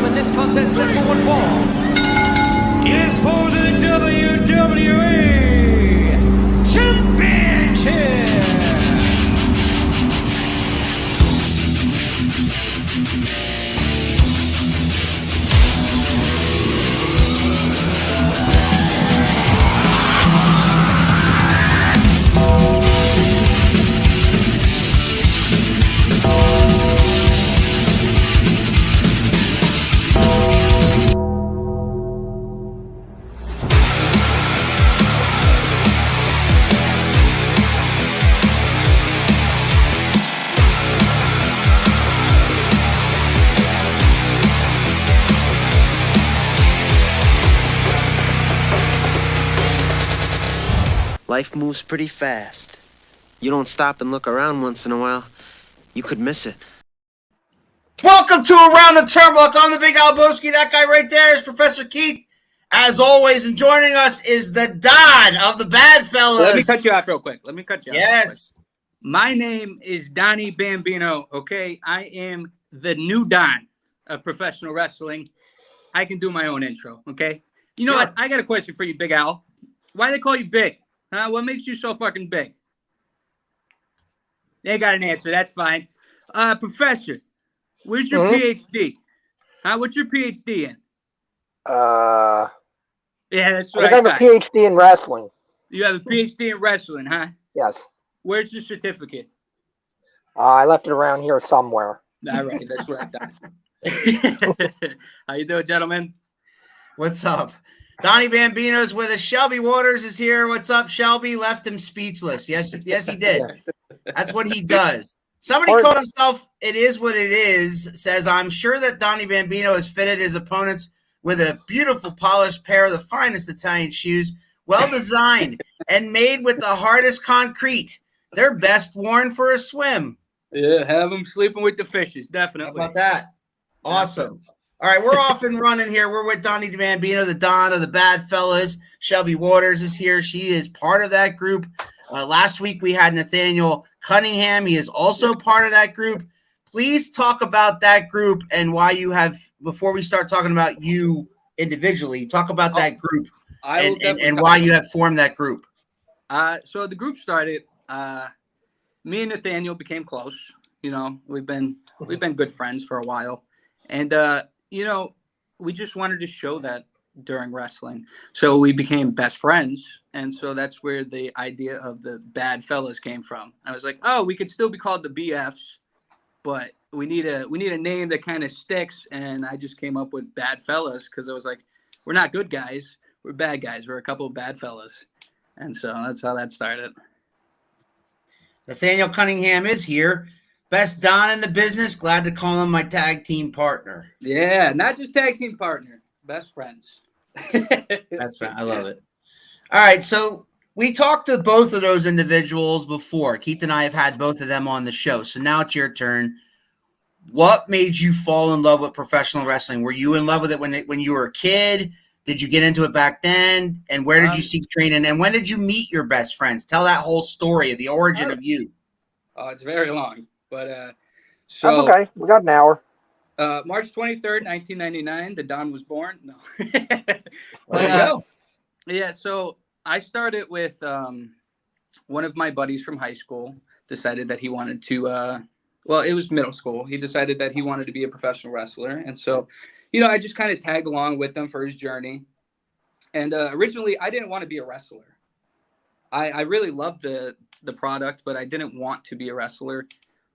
gentlemen, this contest is going for is for the WWE Championship. Life moves pretty fast. You don't stop and look around once in a while, you could miss it. Welcome to Around the Turnbuckle. I'm the Big Alboski. That guy right there is Professor Keith. As always, and joining us is the Don of the Bad Fellas. Let me cut you off real quick. Yes. My name is Donny Bambino, okay? I am the new Don of professional wrestling. I can do my own intro, okay? You know what? I got a question for you, Big Al. Why do they call you Big? Huh? What makes you so fucking big? They got an answer. That's fine. Professor, where's your PhD? Huh? What's your PhD in? Yeah, that's right. I have a PhD in wrestling. You have a PhD in wrestling, huh? Yes. Where's your certificate? I left it around here somewhere. All right, that's what I thought. How you doing, gentlemen? What's up? Donny Bambino's with us. Shelby Waters is here. What's up, Shelby? Left him speechless. Yes, he did. That's what he does. Somebody called himself It Is What It Is, says, I'm sure that Donny Bambino has fitted his opponents with a beautiful polished pair of the finest Italian shoes, well designed and made with the hardest concrete. They're best worn for a swim. Yeah, have them sleeping with the fishes, definitely. How about that? Awesome. All right, we're off and running here. We're with Donny Bambino, the Don of the Bad Fellas. Shelby Waters is here. She is part of that group. Last week we had Nathaniel Cunningham. He is also part of that group. Please talk about that group and why you have, before we start talking about you individually, talk about that group and why you have formed that group. So the group started, me and Nathaniel became close. You know, we've been good friends for a while. And, you know, we just wanted to show that during wrestling. So we became best friends. And so that's where the idea of the Bad Fellas came from. I was like, oh, we could still be called the BFs, but we need a name that kind of sticks. And I just came up with Bad Fellas because I was like, we're not good guys. We're bad guys. We're a couple of bad fellas. And so that's how that started. Nathaniel Cunningham is here. Best Don in the business. Glad to call him my tag team partner. Yeah, not just tag team partner. Best friends. That's right. I love it. All right, so we talked to both of those individuals before. Keith and I have had both of them on the show. So now it's your turn. What made you fall in love with professional wrestling? Were you in love with it when you were a kid? Did you get into it back then? And where did you seek training? And when did you meet your best friends? Tell that whole story of the origin of you. Oh, it's very long. But that's okay. We got an hour. March 23rd, 1999, the Don was born. No. There you go. Yeah, so I started with one of my buddies from high school decided that he wanted to well, it was middle school. He decided that he wanted to be a professional wrestler. And so, you know, I just kind of tagged along with him for his journey. And originally, I didn't want to be a wrestler. I really loved the product, but I didn't want to be a wrestler.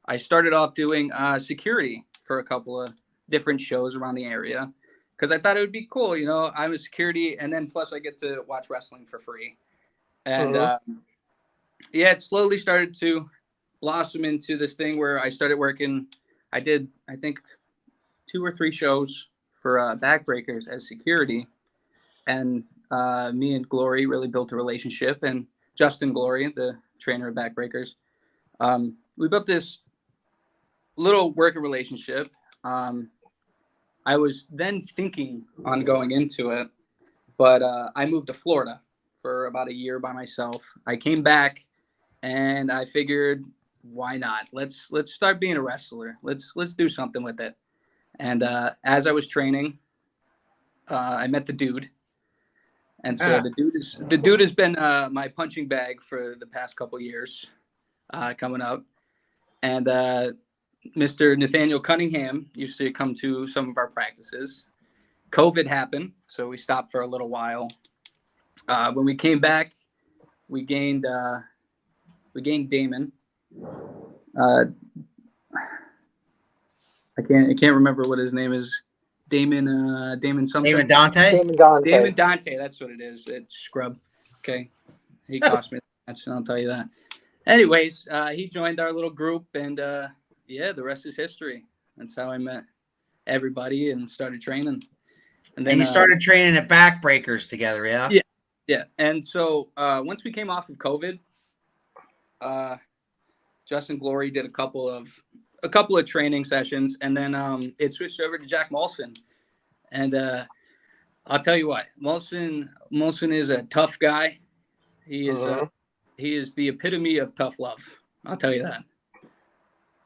I started off doing security for a couple of different shows around the area because I thought it would be cool. You know, I'm a security, and then plus I get to watch wrestling for free. And yeah, it slowly started to blossom into this thing where I started working. I did, I think, 2 or 3 shows for Backbreakers as security. And me and Glory really built a relationship. And Justin Glory, the trainer of Backbreakers, we built this little working relationship. I was then thinking on going into it, but I moved to Florida for about a year by myself. I came back and I figured, why not? Let's start being a wrestler. Let's do something with it. And as I was training, I met the dude. And so the dude has been my punching bag for the past couple years coming up. And Mr. Nathaniel Cunningham used to come to some of our practices. COVID happened, so we stopped for a little while. When we came back, we gained Damon. I can't remember what his name is. Damon something. Damon Dante. Damon Dante. That's what it is. It's scrub. Okay, he cost me that. I'll tell you that. Anyways, he joined our little group, and yeah, the rest is history. That's how I met everybody and started training. And then you started training at Backbreakers together, yeah? Yeah. And so once we came off of COVID, Justin Glory did a couple of training sessions, and then it switched over to Jack Molson. And I'll tell you what, Molson is a tough guy. He is the epitome of tough love. I'll tell you that.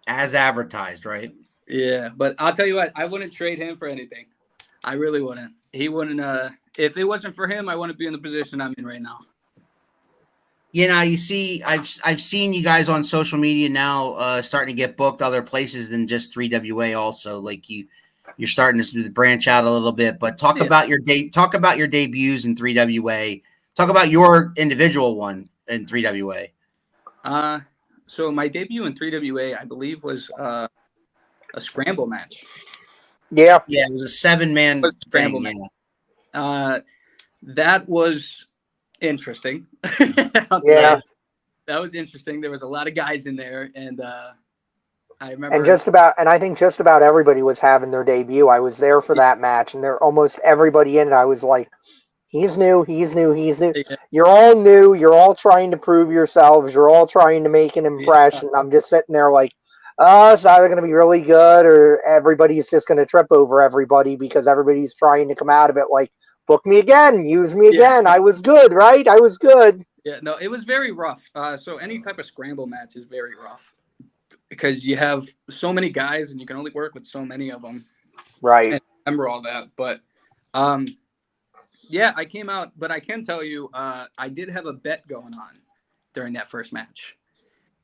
As advertised, right? Yeah, but I'll tell you what, I wouldn't trade him for anything. I really wouldn't. He wouldn't. If it wasn't for him, I wouldn't be in the position I'm in right now. You know, you see, I've seen you guys on social media now starting to get booked other places than just 3WA. Also, like you're starting to branch out a little bit. But talk about your debuts in 3WA. Talk about your individual one in 3WA. So my debut in 3WA, I believe, was a scramble match. Yeah, it was a 7-man scramble match. That was interesting. Yeah, that was interesting. There was a lot of guys in there, and I remember. And I think just about everybody was having their debut. I was there for that match, and almost everybody in it. I was like, he's new. Yeah. You're all new. You're all trying to prove yourselves. You're all trying to make an impression. I'm just sitting there like, it's either going to be really good or everybody's just going to trip over everybody because everybody's trying to come out of it like, book me again, use me again. I was good, right? I was good. Yeah, no, it was very rough. So any type of scramble match is very rough because you have so many guys and you can only work with so many of them. Right. And I remember all that. But yeah, I came out, but I can tell you I did have a bet going on during that first match.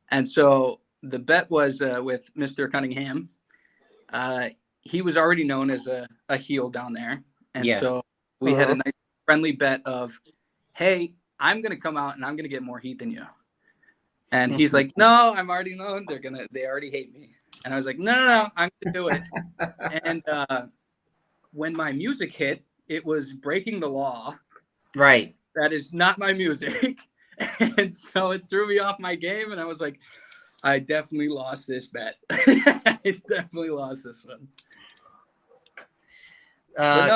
And so the bet was with Mr. Cunningham. He was already known as a heel down there. And so we had a nice friendly bet of, hey, I'm going to come out and I'm going to get more heat than you. And he's like, no, I'm already known. They already hate me. And I was like, no, I'm going to do it. And when my music hit, it was breaking the law. Right. That is not my music. And so it threw me off my game. And I was like, I definitely lost this bet. I definitely lost this one.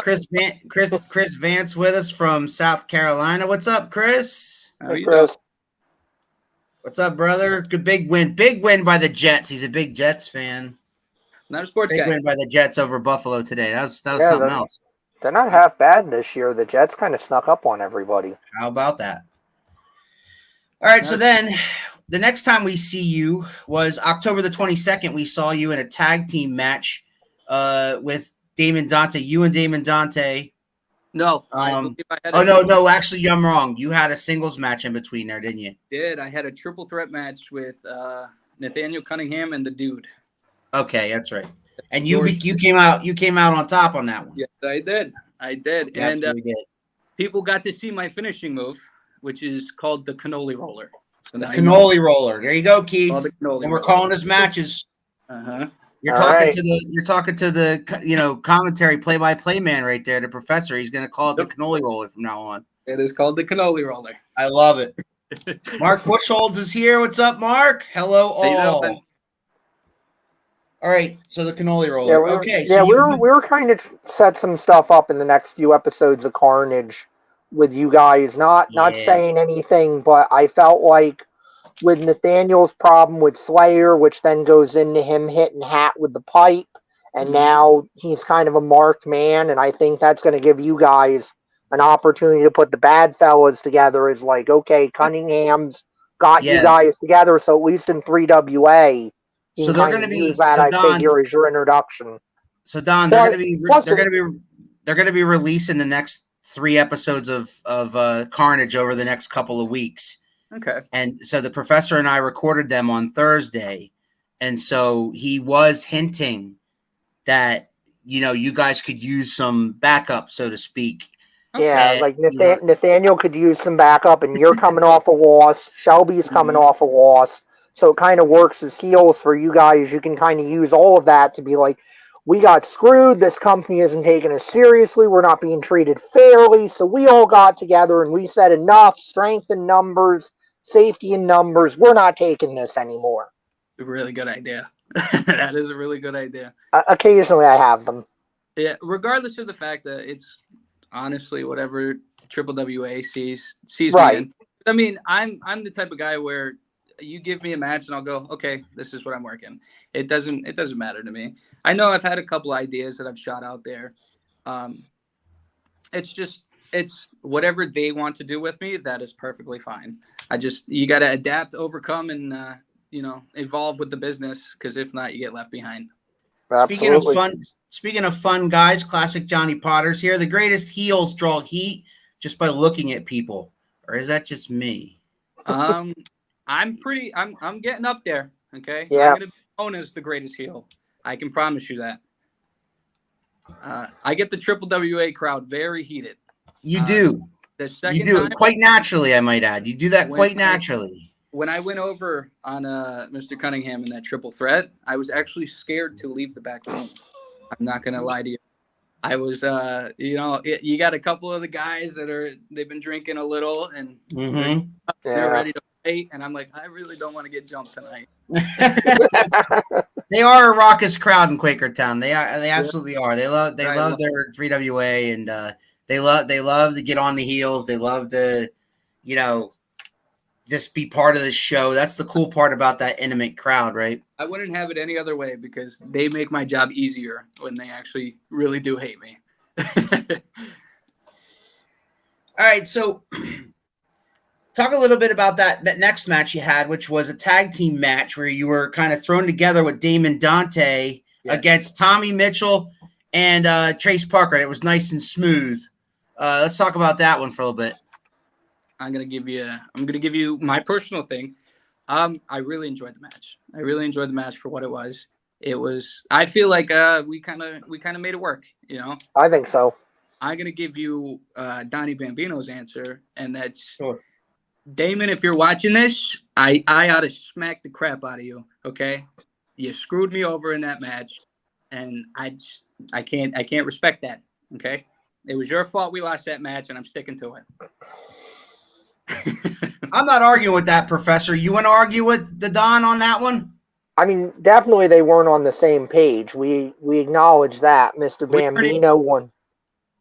Chris Vance with us from South Carolina. What's up, Chris? How are you doing? What's up, brother? Good big win by the Jets. He's a big Jets fan. Not a sports big guy. win by the Jets over Buffalo today. That was something else. They're not half bad this year. The Jets kind of snuck up on everybody. How about that? All right, so then the next time we see you was October the 22nd. We saw you in a tag team match with Damon Dante. You and Damon Dante. No. No. Actually, I'm wrong. You had a singles match in between there, didn't you? I had a triple threat match with Nathaniel Cunningham and the dude. Okay, that's right. And you came out on top on that one. Yes, I did. You absolutely did. People got to see my finishing move, which is called the cannoli roller. So the cannoli roller. There you go, Keith. And we're calling this matches. You're talking to the commentary play-by-play man right there, the professor. He's going to call it the cannoli roller from now on. It is called the cannoli roller. I love it. Mark Bushholz is here. What's up, Mark? Hello, all. All right, so the cannoli roller. We were kind of set some stuff up in the next few episodes of Carnage with you guys. Not saying anything, but I felt like with Nathaniel's problem with Slayer, which then goes into him hitting Hat with the pipe, and now he's kind of a marked man, and I think that's going to give you guys an opportunity to put the bad fellas together as like, okay, Cunningham's got you guys together, so at least in 3WA, so they're going to use that, I figure, as your introduction. So Don, they're going to be releasing the next 3 episodes of Carnage over the next couple of weeks. Okay. And so the professor and I recorded them on Thursday, and so he was hinting that you guys could use some backup, so to speak. Yeah, like Nathaniel could use some backup, and you're coming off a loss. Shelby's coming off a loss. So it kind of works as heels for you guys. You can kind of use all of that to be like, we got screwed. This company isn't taking us seriously. We're not being treated fairly. So we all got together and we said enough. Strength in numbers, safety in numbers. We're not taking this anymore. A really good idea. That is a really good idea. Occasionally I have them. Yeah, regardless of the fact that it's honestly whatever Triple WA sees Right. me in. I mean, I'm the type of guy where you give me a match and I'll go, okay, this is what I'm working. It doesn't matter to me. I know I've had a couple ideas that I've shot out there. It's whatever they want to do with me, that is perfectly fine. You got to adapt, overcome, and evolve with the business, because if not, you get left behind. Absolutely. Speaking of fun guys, classic Johnny Potter's here. The greatest heels draw heat just by looking at people, or is that just me? I'm getting up there. Okay. Yeah. I'm gonna be known as the greatest heel. I can promise you that. I get the Triple WA crowd very heated. You do. The second You do time, it quite naturally, I might add. You do that quite naturally. When I went over on Mr. Cunningham in that triple threat, I was actually scared to leave the back room. I'm not gonna lie to you. I was, you got a couple of the guys they've been drinking a little and they're ready to fight, and I'm like, I really don't want to get jumped tonight. They are a raucous crowd in Quakertown. They absolutely are. They love their 3WA, and they love to get on the heels. They love to, just be part of the show. That's the cool part about that intimate crowd, right? I wouldn't have it any other way, because they make my job easier when they actually really do hate me. All right, so talk a little bit about that next match you had, which was a tag team match where you were kind of thrown together with Damon Dante against Tommy Mitchell and Trace Parker. It was nice and smooth. Let's talk about that one for a little bit. I'm gonna give you my personal thing. I really enjoyed the match. I really enjoyed the match for what it was. I feel like we kind of made it work, I think so. I'm gonna give you Donny Bambino's answer, and that's Sure. Damon, if you're watching this, I ought to smack the crap out of you. Okay, you screwed me over in that match, and I can't respect that. Okay, it was your fault we lost that match, and I'm sticking to it. I'm not arguing with that, Professor. You want to argue with the Don on that one? I mean, definitely they weren't on the same page. We acknowledge that. Mr. Bambino won.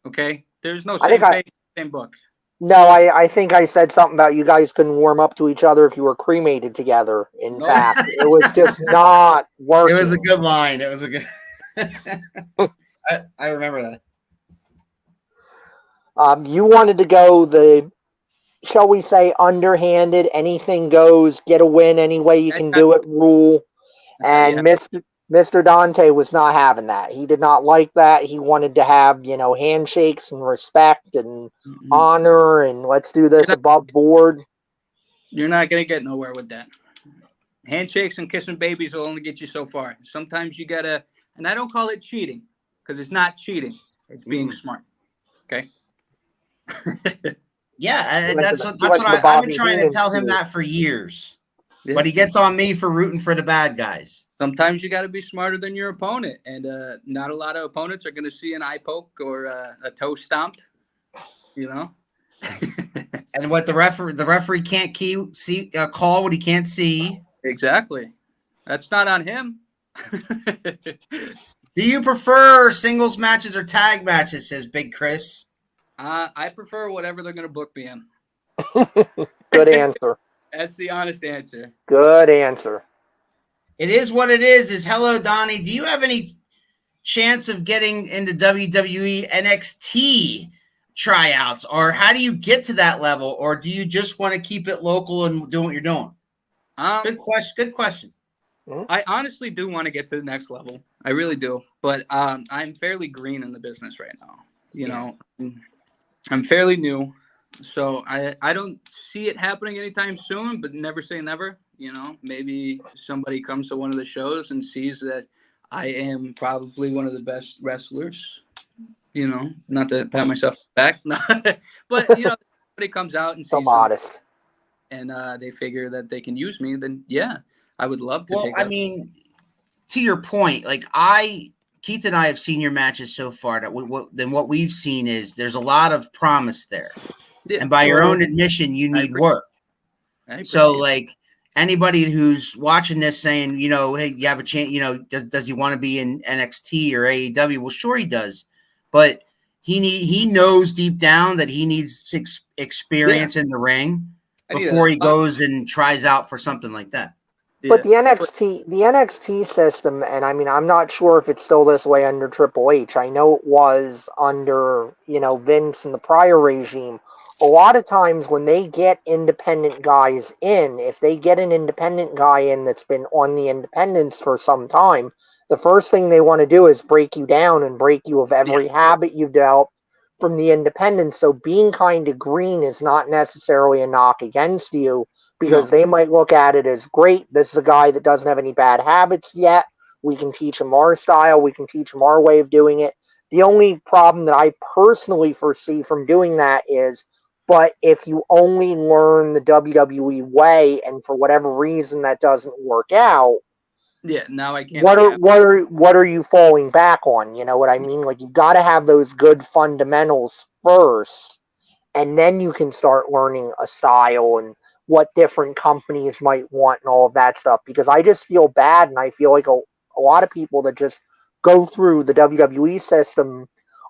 Okay, there's no same page, same book. No, I think I said something about you guys couldn't warm up to each other if you were cremated together. In fact, it was just not working. It was a good line. It was a good. I remember that. You wanted to go the, shall we say, underhanded, anything goes, get a win any way you can do it rule. And Mr. Dante was not having that. He did not like that. He wanted to have, handshakes and respect and honor, and let's do this above board. You're not going to get nowhere with that. Handshakes and kissing babies will only get you so far. Sometimes you got to, and I don't call it cheating, because it's not cheating. It's being smart. Okay? Yeah, that's what I've been trying to tell him that for years. Yeah. But he gets on me for rooting for the bad guys. Sometimes you got to be smarter than your opponent, and not a lot of opponents are going to see an eye poke or a toe stomp, And what the referee can't call what he can't see. Exactly. That's not on him. Do you prefer singles matches or tag matches? Says Big Chris. I prefer whatever they're going to book me in. Good answer. That's the honest answer. Good answer. It is what it is. Hello, Donnie. Do you have any chance of getting into WWE NXT tryouts, or how do you get to that level, or do you just want to keep it local and do what you're doing? Good question. I honestly do want to get to the next level. I really do. But I'm fairly green in the business right now. You know, I'm fairly new, so I don't see it happening anytime soon. But never say never. You know, maybe somebody comes to one of the shows and sees that I am probably one of the best wrestlers. You know, not to pat myself back, but you know, somebody comes out and So sees something modest. and they figure that they can use me, then yeah, I would love to Well, take I that. mean, to your point, like Keith and I have seen your matches so far that what we've seen is there's a lot of promise there, Yeah, and by your own admission, you need work. I appreciate So, it. like anybody who's watching this saying, you know, hey, you have a chance, you know, does he want to be in NXT or AEW? Well, sure he does, but he knows deep down that he needs experience in the ring before he goes and tries out for something like that. But the NXT system, and I mean, I'm not sure if it's still this way under Triple H. I know it was under, you know, Vince and the prior regime. A lot of times when they get independent guys in, if they get an independent guy in that's been on the independents for some time, the first thing they want to do is break you down and break you of every habit you've developed from the independents. So being kind of green is not necessarily a knock against you, because they might look at it as, great, this is a guy that doesn't have any bad habits yet. We can teach him our style. We can teach him our way of doing it. The only problem that I personally foresee from doing that is, but if you only learn the WWE way and for whatever reason that doesn't work out, now I can't. What are you falling back on? You know what I mean? Like, you've got to have those good fundamentals first, and then you can start learning a style and what different companies might want and all of that stuff. Because I just feel bad, and I feel like a lot of people that just go through the WWE system,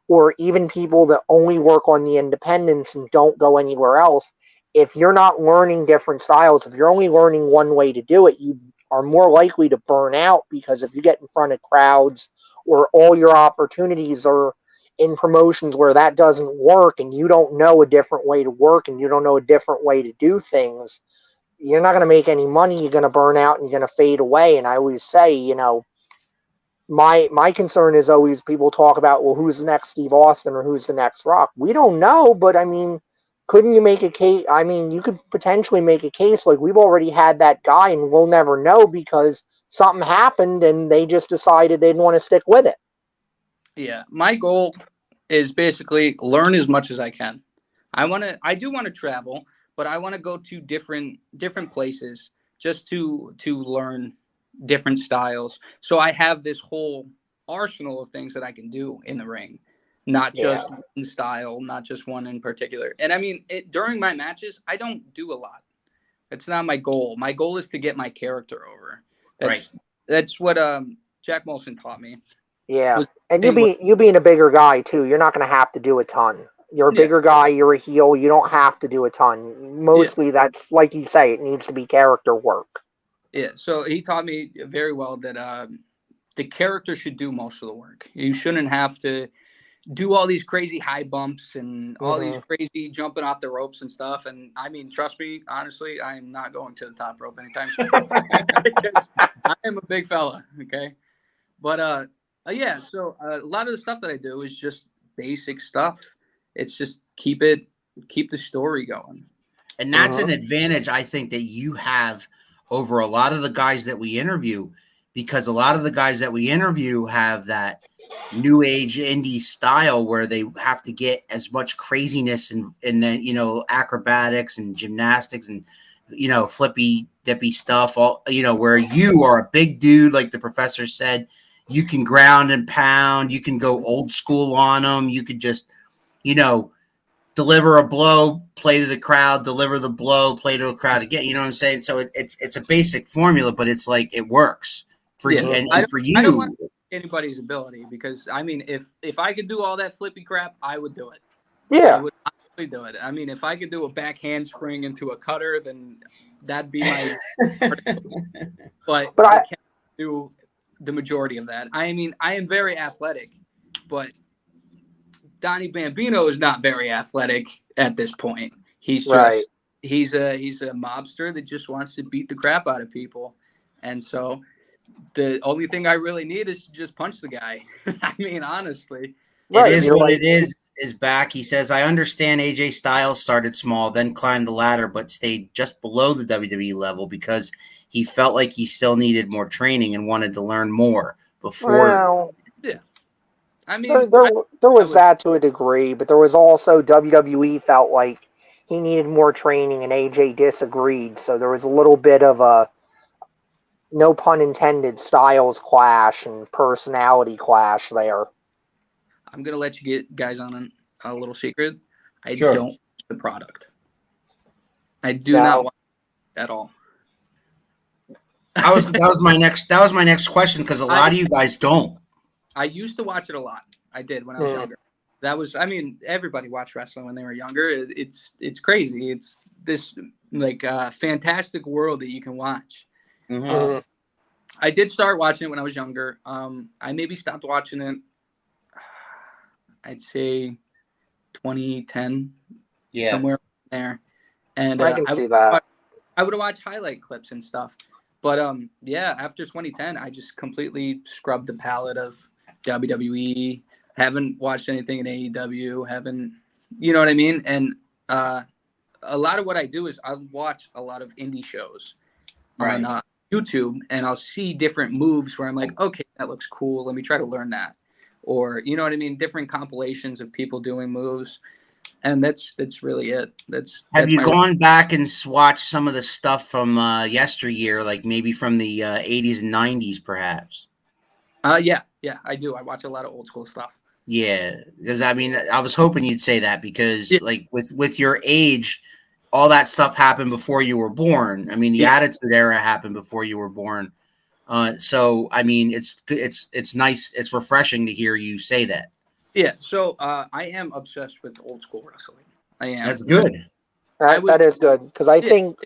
or even people that only work on the independents and don't go anywhere else, if you're not learning different styles, if you're only learning one way to do it, you are more likely to burn out, because if you get in front of crowds, or all your opportunities are in promotions where that doesn't work, and you don't know a different way to work, and you don't know a different way to do things, you're not going to make any money. You're going to burn out and you're going to fade away. And I always say, you know, my concern is always, people talk about, well, who's the next Steve Austin or who's the next Rock? We don't know, but I mean, couldn't you make a case? I mean, you could potentially make a case like, we've already had that guy and we'll never know because something happened and they just decided they didn't want to stick with it. Yeah, my goal is basically learn as much as I can. I do want to travel, but I want to go to different places just to learn different styles. So I have this whole arsenal of things that I can do in the ring, not just one style, not just one in particular. And I mean, during my matches, I don't do a lot. It's not my goal. My goal is to get my character over. That's what Jack Molson taught me. Yeah, and you being a bigger guy too, you're not going to have to do a ton. You're a bigger guy, you're a heel, you don't have to do a ton. Mostly that's, like you say, it needs to be character work. Yeah, so he taught me very well that the character should do most of the work. You shouldn't have to do all these crazy high bumps and all these crazy jumping off the ropes and stuff. And I mean, trust me, honestly, I am not going to the top rope anytime soon. Because I am a big fella, okay? But yeah, so a lot of the stuff that I do is just basic stuff. It's just keep the story going. And that's an advantage, I think, that you have over a lot of the guys that we interview, because a lot of the guys that we interview have that new age indie style where they have to get as much craziness and then, you know, acrobatics and gymnastics and, you know, flippy dippy stuff, all, you know, where you are a big dude, like the professor said, you can ground and pound, you can go old school on them, you could just, you know, deliver a blow, play to the crowd, deliver the blow, play to the crowd again. You know what I'm saying? So it's a basic formula, but it's like it works for you. And for you, I don't want anybody's ability, because I mean, if I could do all that flippy crap, I would do it. Yeah, I would absolutely do it. I mean, if I could do a back handspring into a cutter, then that'd be my. but I can't do the majority of that. I mean, I am very athletic, but Donny Bambino is not very athletic at this point. He's just he's a mobster that just wants to beat the crap out of people. And so the only thing I really need is to just punch the guy. I mean, honestly. It is you're what like- it is back. He says, I understand AJ Styles started small, then climbed the ladder, but stayed just below the WWE level because he felt like he still needed more training and wanted to learn more before. Well, I mean, there was that to a degree, but there was also WWE felt like he needed more training and AJ disagreed. So there was a little bit of a, no pun intended, styles clash and personality clash there. I'm going to let you get guys on a little secret. I Sure. don't watch the product. I do not watch it at all. That was my next question, because a lot of you guys don't. I used to watch it a lot. I did when I was younger. That was, I mean, everybody watched wrestling when they were younger. It's crazy. It's this like fantastic world that you can watch. Mm-hmm. I did start watching it when I was younger. I maybe stopped watching it, I'd say 2010, somewhere there. And I can see that. I would watch highlight clips and stuff. But yeah, after 2010, I just completely scrubbed the palette of WWE. Haven't watched anything in AEW. Haven't, you know what I mean? And a lot of what I do is I watch a lot of indie shows on YouTube, and I'll see different moves where I'm like, okay, that looks cool. Let me try to learn that. Or, you know what I mean? Different compilations of people doing moves. And that's really it. Have you gone back and watched some of the stuff from yesteryear, like maybe from the 80s and 90s, perhaps? Yeah, I do. I watch a lot of old school stuff. Yeah, because I mean, I was hoping you'd say that because, like, with your age, all that stuff happened before you were born. I mean, the Attitude Era happened before you were born. So I mean, it's nice, it's refreshing to hear you say that. Yeah, so I am obsessed with old school wrestling. I am. That's good. That is good, because I think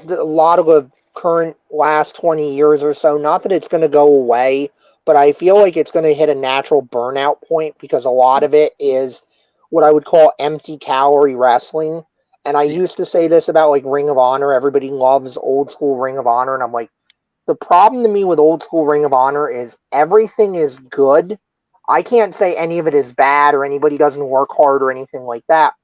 that a lot of the current last 20 years or so, not that it's going to go away, but I feel like it's going to hit a natural burnout point, because a lot of it is what I would call empty calorie wrestling. And I used to say this about like Ring of Honor. Everybody loves old school Ring of Honor, and I'm like, the problem to me with old school Ring of Honor is everything is good. I can't say any of it is bad or anybody doesn't work hard or anything like that.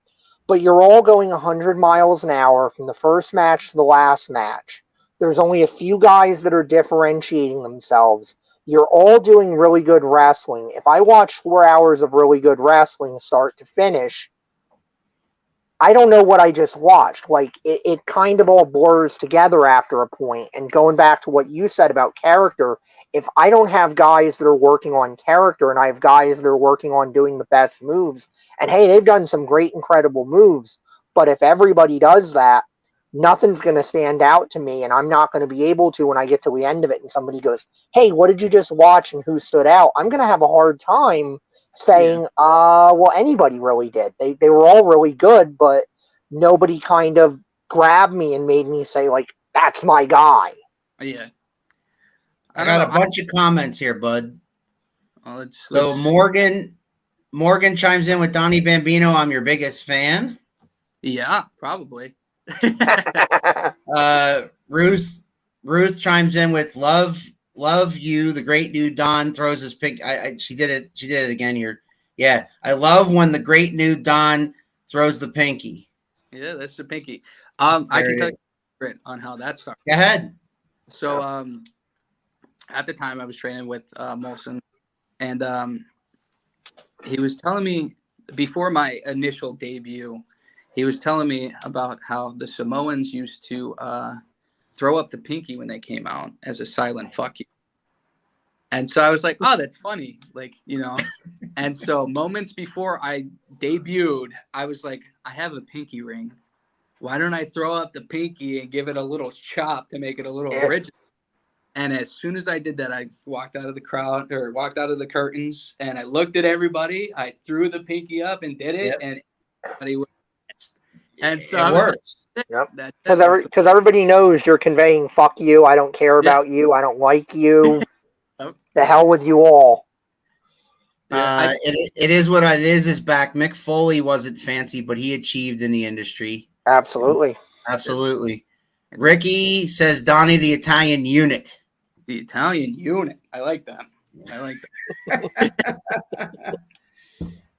But you're all going 100 miles an hour from the first match to the last match. There's only a few guys that are differentiating themselves. You're all doing really good wrestling. If I watch 4 hours of really good wrestling start to finish, I don't know what I just watched. Like, it kind of all blurs together after a point. And going back to what you said about character, if I don't have guys that are working on character and I have guys that are working on doing the best moves, and hey, they've done some great, incredible moves, but if everybody does that, nothing's going to stand out to me, and I'm not going to be able to when I get to the end of it and somebody goes, hey, what did you just watch and who stood out? I'm going to have a hard time saying, well, anybody really did. They were all really good, but nobody kind of grabbed me and made me say, like, that's my guy. Yeah. I got a bunch of comments here, bud. So Morgan chimes in with Donny Bambino. I'm your biggest fan. Yeah, probably. Ruth chimes in with love you. The great new Don throws his pink. She did it again here. Yeah, I love when the great new Don throws the pinky. Yeah, that's the pinky. I can tell you on how that started. Go ahead. So at the time I was training with Molson, and he was telling me before my initial debut, he was telling me about how the Samoans used to throw up the pinky when they came out as a silent fuck you. And so I was like, oh, that's funny. Like, you know, and so moments before I debuted, I was like, I have a pinky ring. Why don't I throw up the pinky and give it a little chop to make it a little original? And as soon as I did that, I walked out of the crowd or walked out of the curtains and I looked at everybody. I threw the pinky up and did it. And everybody was pissed. And so it works. Yep. Because everybody knows you're conveying fuck you. I don't care about you. I don't like you. The hell with you all. It is what it is back. Mick Foley wasn't fancy, but he achieved in the industry. Absolutely. Ricky says Donnie the Italian unit. The Italian unit. I like that. I like that.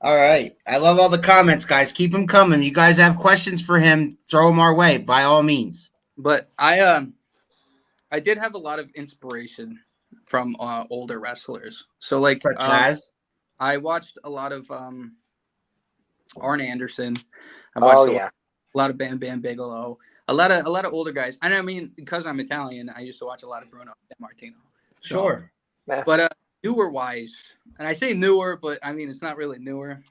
All right. I love all the comments, guys. Keep them coming. You guys have questions for him, throw them our way by all means. But I did have a lot of inspiration from older wrestlers. So like Such as? I watched a lot of Arn Anderson. I watched a lot of Bam Bam Bigelow. A lot of older guys. And I mean, because I'm Italian, I used to watch a lot of Bruno Sammartino. So, Sure. But newer wise, and I say newer, but I mean it's not really newer.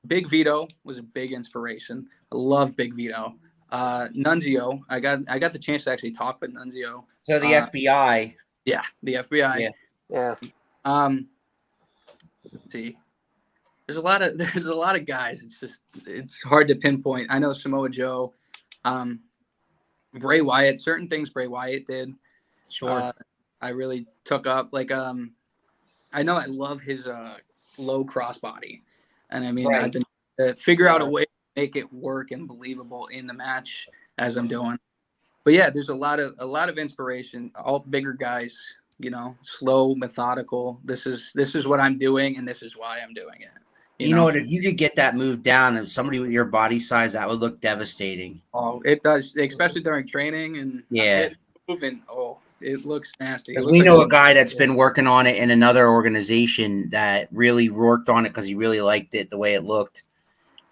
Big Vito was a big inspiration. I love Big Vito. Nunzio, I got the chance to actually talk with Nunzio. So the FBI. Yeah, the FBI. Yeah. Let's see. There's a lot of guys. It's hard to pinpoint. I know Samoa Joe, Bray Wyatt. Certain things Bray Wyatt did. Sure. I really took up. Like I know I love his low crossbody, and I mean Right. I've been figure out a way to make it work and believable in the match as I'm doing. But yeah, there's a lot of inspiration. All bigger guys, you know, slow, methodical. This is what I'm doing, and this is why I'm doing it. You know what? If you could get that move down and somebody with your body size, that would look devastating. Oh, it does, especially during training and moving. Oh, it looks nasty. Because we know a guy that's been working on it in another organization that really worked on it because he really liked it the way it looked,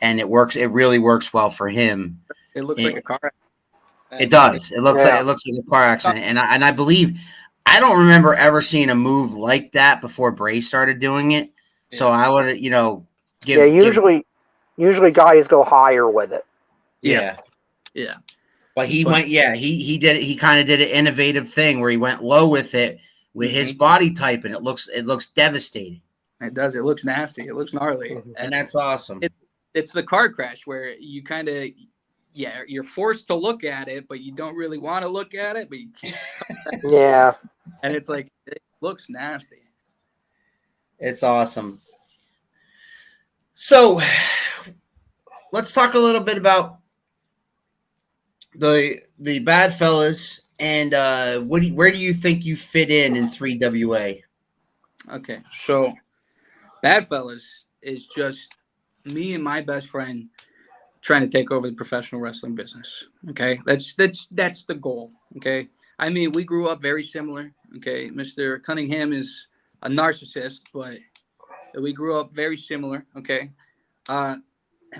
and it works. It really works well for him. It looks like a car accident. It does. It looks like a car accident, and I believe I don't remember ever seeing a move like that before Bray started doing it. Yeah. So I would, Usually guys go higher with it. Yeah. But he But- went. Yeah, he did it. He kind of did an innovative thing where he went low with it with his body type, and it looks devastating. It does. It looks nasty. It looks gnarly. And that's awesome. It's the car crash where you kind of, you're forced to look at it, but you don't really want to look at it, but you keep. Yeah. And it's like, it looks nasty. It's awesome. So let's talk a little bit about the Bad Fellas and where do you think you fit in 3WA? Okay, so Bad Fellas is just me and my best friend trying to take over the professional wrestling business. Okay, that's the goal. Okay, I mean we grew up very similar. Okay, Mr. Cunningham is a narcissist, but we grew up very similar. Okay, and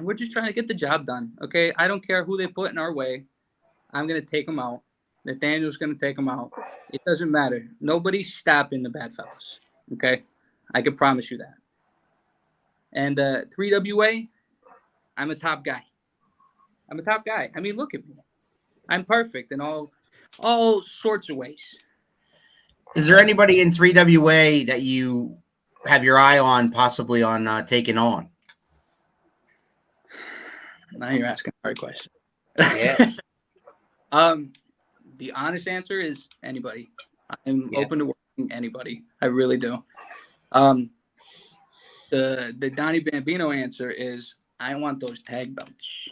we're just trying to get the job done. Okay, I don't care who they put in our way. I'm gonna take them out. Nathaniel's gonna take them out. It doesn't matter. Nobody's stopping the Bad Fellas. Okay, I can promise you that. And 3WA, I'm a top guy. I mean, look at me. I'm perfect in all sorts of ways. Is there anybody in 3WA that you have your eye on, possibly on taking on? Now you're asking a hard question. Yeah. The honest answer is anybody. I'm open to working anybody. I really do. The Donny Bambino answer is I want those tag belts.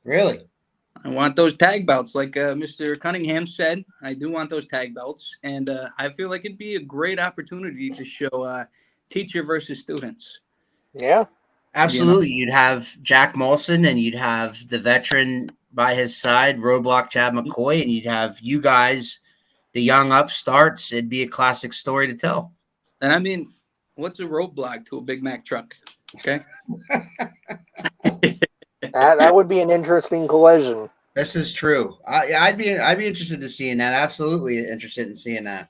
Really? I want those tag belts. Like Mr. Cunningham said, I do want those tag belts. And I feel like it'd be a great opportunity to show teacher versus students. Yeah. Absolutely. You'd have Jack Molson and you'd have the veteran by his side, Roadblock Chad McCoy, and you'd have you guys, the young upstarts. It'd be a classic story to tell. And I mean, what's a roadblock to a Big Mac truck? Okay. That would be an interesting collision. This is true. I'd be interested in seeing that. Absolutely interested in seeing that.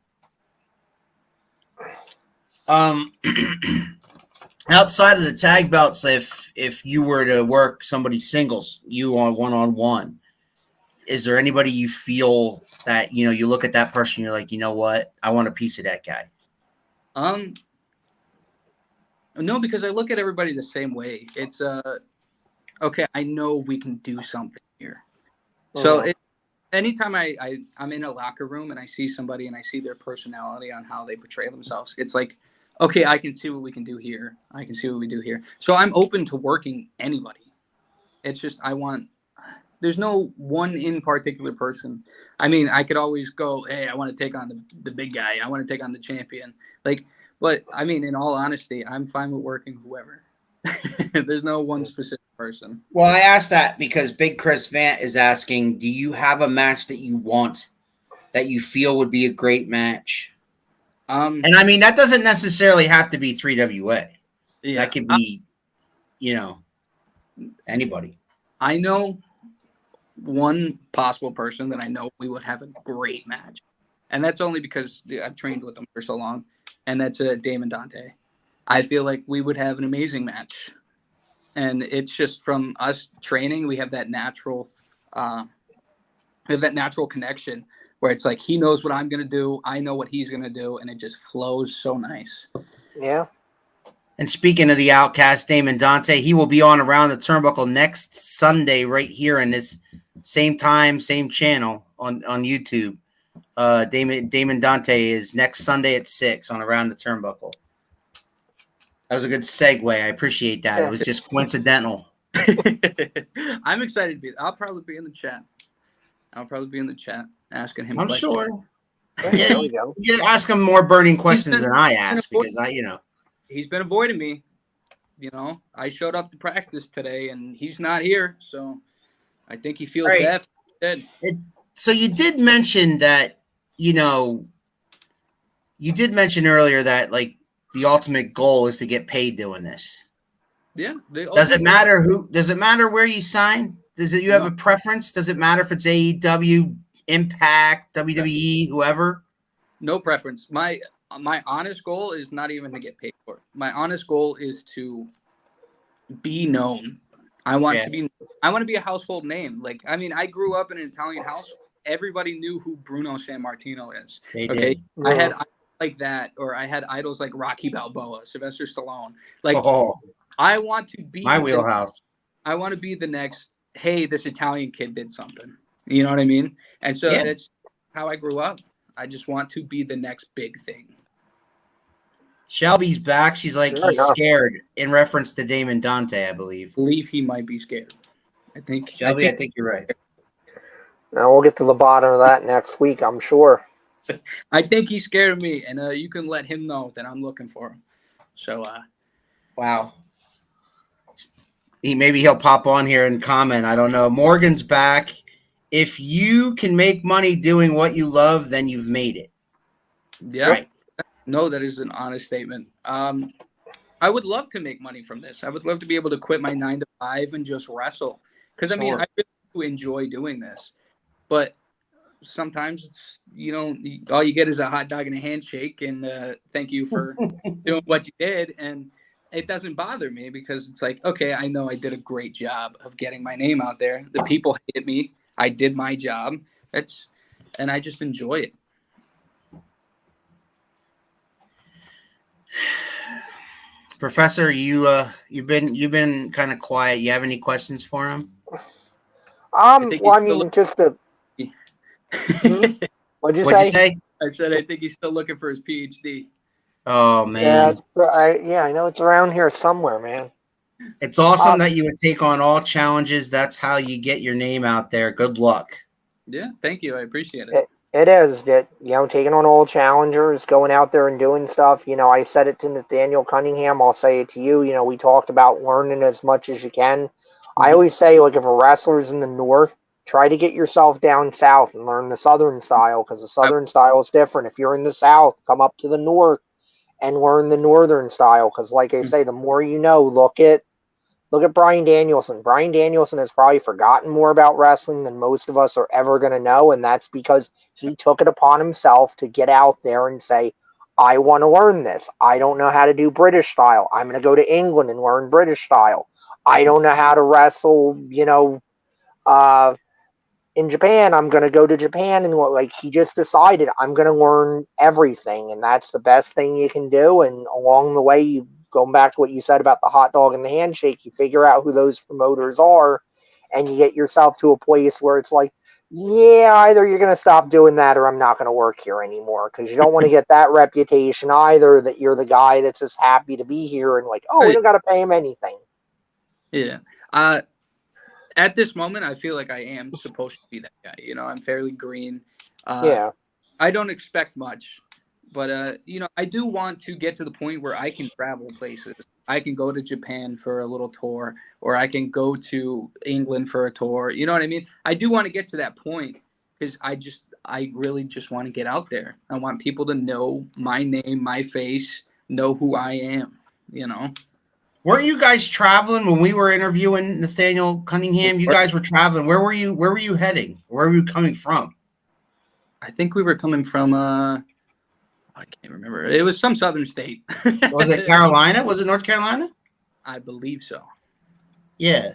Outside of the tag belts, if you were to work somebody singles, you on one-on-one, is there anybody you feel that, you look at that person, you're like, you know what? I want a piece of that guy. No, because I look at everybody the same way. It's okay, I know we can do something here. So anytime I'm in a locker room and I see somebody and I see their personality on how they portray themselves, it's like, okay, I can see what we can do here. I can see what we do here. So I'm open to working anybody. It's just I want there's no one in particular person. I mean, I could always go, hey, I want to take on the big guy. I want to take on the champion. Like, but I mean, in all honesty, I'm fine with working whoever. There's no one specific person. Well, I asked that because Big Chris Vant is asking, do you have a match that you want, that you feel would be a great match? And I mean, that doesn't necessarily have to be 3WA. Yeah, That could be, anybody. I know one possible person that I know we would have a great match, and that's only because I've trained with him for so long, and that's Damon Dante. I feel like we would have an amazing match, and it's just from us training, we have that natural connection where it's like he knows what I'm gonna do, I know what he's gonna do, and it just flows so nice. Yeah. And speaking of the Outcast, Damon Dante, he will be on Around the Turnbuckle next Sunday right here in this same time, same channel on YouTube. Damon Dante is next Sunday at 6 on Around the Turnbuckle. That was a good segue. I appreciate that. It was just coincidental. I'm excited to be. I'll probably be in the chat. Asking him. I'm questions. sure. Yeah, there we go. You ask him more burning questions than I ask because he's been avoiding me. I showed up to practice today and he's not here, so I think he feels bad. So you did mention that, you did mention earlier that like the ultimate goal is to get paid doing this. Yeah. Does it matter where you sign? You have a preference? Does it matter if it's AEW, Impact, WWE, whoever? No preference. My honest goal is not even to get paid for it. My honest goal is to be known. I want to be a household name. Like, I mean, I grew up in an Italian house. Everybody knew who Bruno Sammartino is. They okay. did. I had idols like that, or I had idols like Rocky Balboa, Sylvester Stallone. Like, I want to be my wheelhouse. I want to be the next, hey, this Italian kid did something. You know what I mean? And so that's how I grew up. I just want to be the next big thing. Shelby's back. She's like, he's scared in reference to Damon Dante, I believe. He might be scared. Shelby, I think you're right. Now we'll get to the bottom of that next week, I'm sure. I think he's scared of me, and you can let him know that I'm looking for him. So, wow. Maybe he'll pop on here and comment. I don't know. Morgan's back. If you can make money doing what you love, then you've made it. Yeah. Right. No, that is an honest statement. I would love to make money from this. I would love to be able to quit my 9 to 5 and just wrestle. Because, I mean, I really do enjoy doing this. But sometimes it's, all you get is a hot dog and a handshake and thank you for doing what you did. And it doesn't bother me because it's like, okay, I know I did a great job of getting my name out there. The people hated me. I did my job. And I just enjoy it. Professor, you've been kind of quiet. You have any questions for him? Just to. What'd you say? I said I think he's still looking for his PhD. Oh man. I know it's around here somewhere, man. It's awesome that you would take on all challenges. That's how you get your name out there. Good luck. Yeah, thank you. I appreciate it. It is that, taking on all challengers, going out there and doing stuff. I said it to Nathaniel Cunningham. I'll say it to you. We talked about learning as much as you can. Mm-hmm. I always say, like, if a wrestler's in the North, try to get yourself down south and learn the Southern style because the Southern style is different. If you're in the South, come up to the North and learn the Northern style because, like I say, the more you know, look at Bryan Danielson. Bryan Danielson has probably forgotten more about wrestling than most of us are ever going to know, and that's because he took it upon himself to get out there and say, I want to learn this. I don't know how to do British style. I'm going to go to England and learn British style. I don't know how to wrestle, in Japan. I'm going to go to Japan and he just decided I'm going to learn everything, and that's the best thing you can do. And along the way, going back to what you said about the hot dog and the handshake, you figure out who those promoters are and you get yourself to a place where it's like, yeah, either you're going to stop doing that or I'm not going to work here anymore, because you don't want to get that reputation either that you're the guy that's just happy to be here and like, oh, we don't got to pay him anything. Yeah. at this moment, I feel like I am supposed to be that guy. You know, I'm fairly green. Yeah. I don't expect much, but you know, I do want to get to the point where I can travel places. I can go to Japan for a little tour, or I can go to England for a tour. You know what I mean? I do want to get to that point because I really just want to get out there. I want people to know my name, my face, know who I am. You know. Weren't you guys traveling when we were interviewing Nathaniel Cunningham? You guys were traveling. Where were you? Where were you heading? Where were you coming from? I think we were coming from I can't remember. It was some southern state. Was it Carolina? Was it North Carolina? I believe so. Yeah.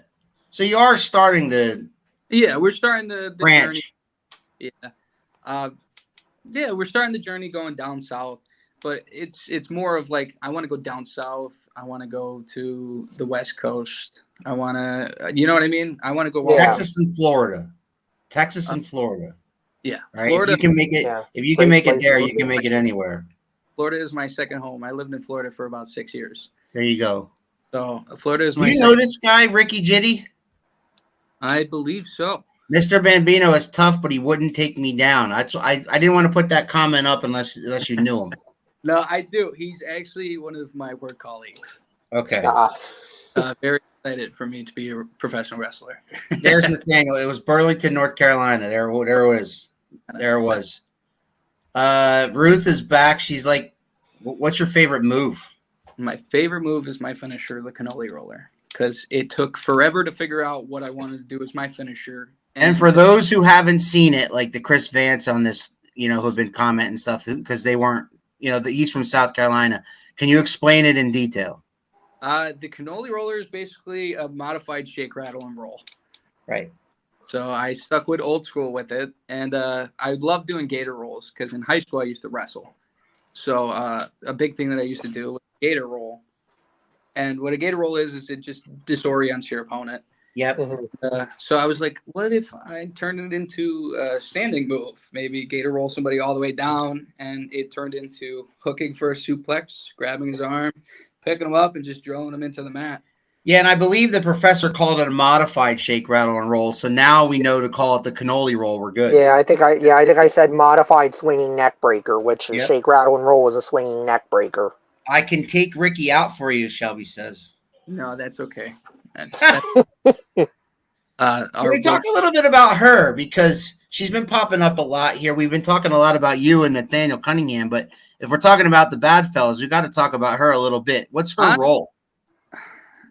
So you are starting the Yeah, we're starting the journey. branch. Yeah. Yeah, we're starting the journey going down south, but it's more of like I want to go down south. I want to go to the West Coast. I want to, you know what I mean? I want to go Texas and Florida. Texas and Florida. Yeah, Right. Florida. If you can make it, if you can make it there, you can make it anywhere. Florida is my second home. I lived in Florida for about 6 years. There you go. So Florida is Do my. you know this guy, Ricky Jitty? I believe so. Mr. Bambino is tough, but he wouldn't take me down. I didn't want to put that comment up unless you knew him. No, I do. He's actually one of my work colleagues. Okay. Very excited for me to be a professional wrestler. There's Nathaniel. It was Burlington, North Carolina. There it was. There it was. Ruth is back. She's like, what's your favorite move? My favorite move is my finisher, the cannoli roller, because it took forever to figure out what I wanted to do as my finisher. And for those who haven't seen it, like the Chris Vance on this, you know, who've been commenting stuff because they weren't, you know, he's from South Carolina. Can you explain it in detail? The cannoli roller is basically a modified shake, rattle, and roll. Right. So I stuck with old school with it, and I love doing gator rolls because in high school I used to wrestle. So a big thing that I used to do was gator roll. And what a gator roll is it just disorients your opponent. Yep. So I was like, what if I turned it into a standing move? Maybe gator roll somebody all the way down, and it turned into hooking for a suplex, grabbing his arm, picking him up, and just drilling him into the mat. Yeah, and I believe the professor called it a modified shake, rattle, and roll. So now we know to call it the cannoli roll. We're good. Yeah, I think I said modified swinging neck breaker, which is shake, rattle, and roll is a swinging neck breaker. I can take Ricky out for you, Shelby says. No, that's okay. Can we talk a little bit about her because she's been popping up a lot here. We've been talking a lot about you and Nathaniel Cunningham, but if we're talking about the bad fellas, we got to talk about her a little bit. What's her role?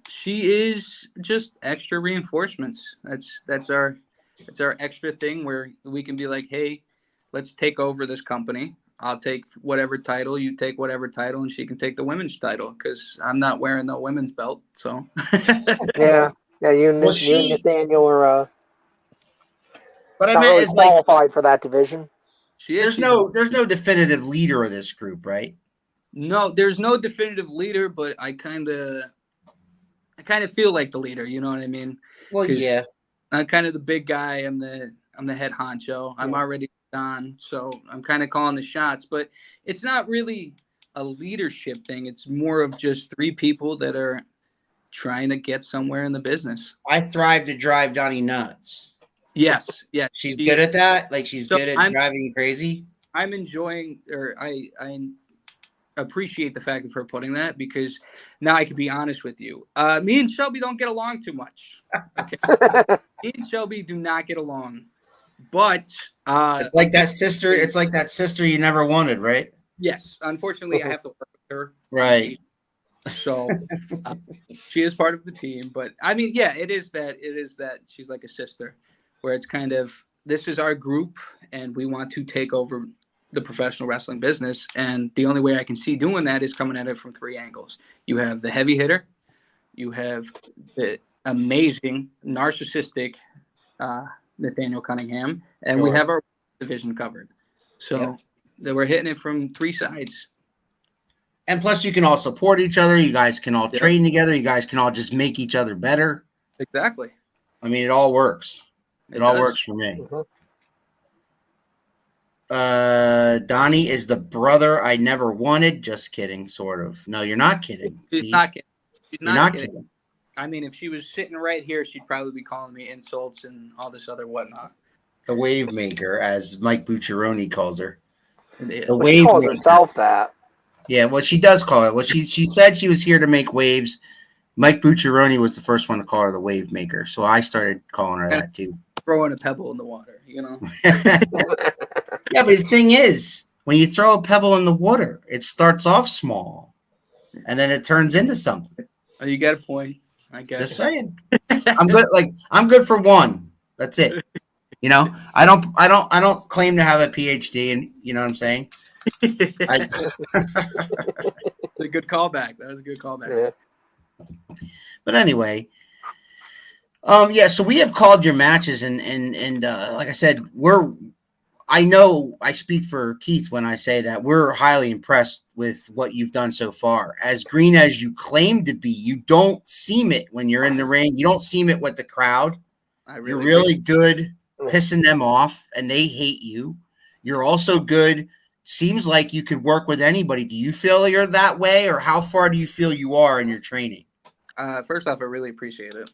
She is just extra reinforcements. That's our extra thing where we can be like, hey, let's take over this company. I'll take whatever title, you take whatever title, and she can take the women's title because I'm not wearing the women's belt. So yeah, you and Nathaniel are but I not meant really it's qualified for that divion. There's no definitive leader of this group, right? No, there's no definitive leader, but I kind of feel like the leader. You know what I mean? Well, yeah. I'm kind of the big guy. I'm the head honcho. I'm already on, so I'm kind of calling the shots. But it's not really a leadership thing. It's more of just three people that are trying to get somewhere in the business. I thrive to drive Donnie nuts. Yes. She's good at that. Like she's good at driving you crazy. I'm enjoying, or I appreciate the fact of her putting that because now I can be honest with you. Me and Shelby don't get along too much. Okay? Me and Shelby do not get along, but it's like that sister. It's like that sister you never wanted, right? Yes, unfortunately, I have to work with her. Right. So she is part of the team, but I mean, yeah, it is that she's like a sister, where it's kind of this is our group, and we want to take over the professional wrestling business, and the only way I can see doing that is coming at it from three angles. You have the heavy hitter, you have the amazing narcissistic Nathaniel Cunningham, and we have our division covered. So we're hitting it from three sides. And plus, you can all support each other. You guys can all train together. You guys can all just make each other better. Exactly. I mean, it all works. It all works for me. Donnie is the brother I never wanted. Just kidding, sort of. No, you're not kidding. She's not kidding. She's not kidding. I mean, if she was sitting right here, she'd probably be calling me insults and all this other whatnot. The wave maker, as Mike Bucciaroni calls her. Yeah. The But she wave calls maker. herself that. Yeah, well, she does call it. Well, she said she was here to make waves. Mike Bucciaroni was the first one to call her the wave maker, so I started calling her that too. Throwing a pebble in the water, you know. Yeah, but the thing is, when you throw a pebble in the water, it starts off small, and then it turns into something. Oh, you got a point. I guess. Just saying. I'm good. Like I'm good for one. That's it. You know, I don't claim to have a PhD, and you know what I'm saying. That's a good callback. That was a good callback. Yeah. But anyway, yeah. So we have called your matches, and like I said, I know I speak for Keith when I say that we're highly impressed with what you've done so far. As green as you claim to be, you don't seem it when you're in the ring. You don't seem it with the crowd. You're really good pissing them off, and they hate you. You're also good. Seems like you could work with anybody. Do you feel you're that way, or how far do you feel you are in your training? First off, I really appreciate it.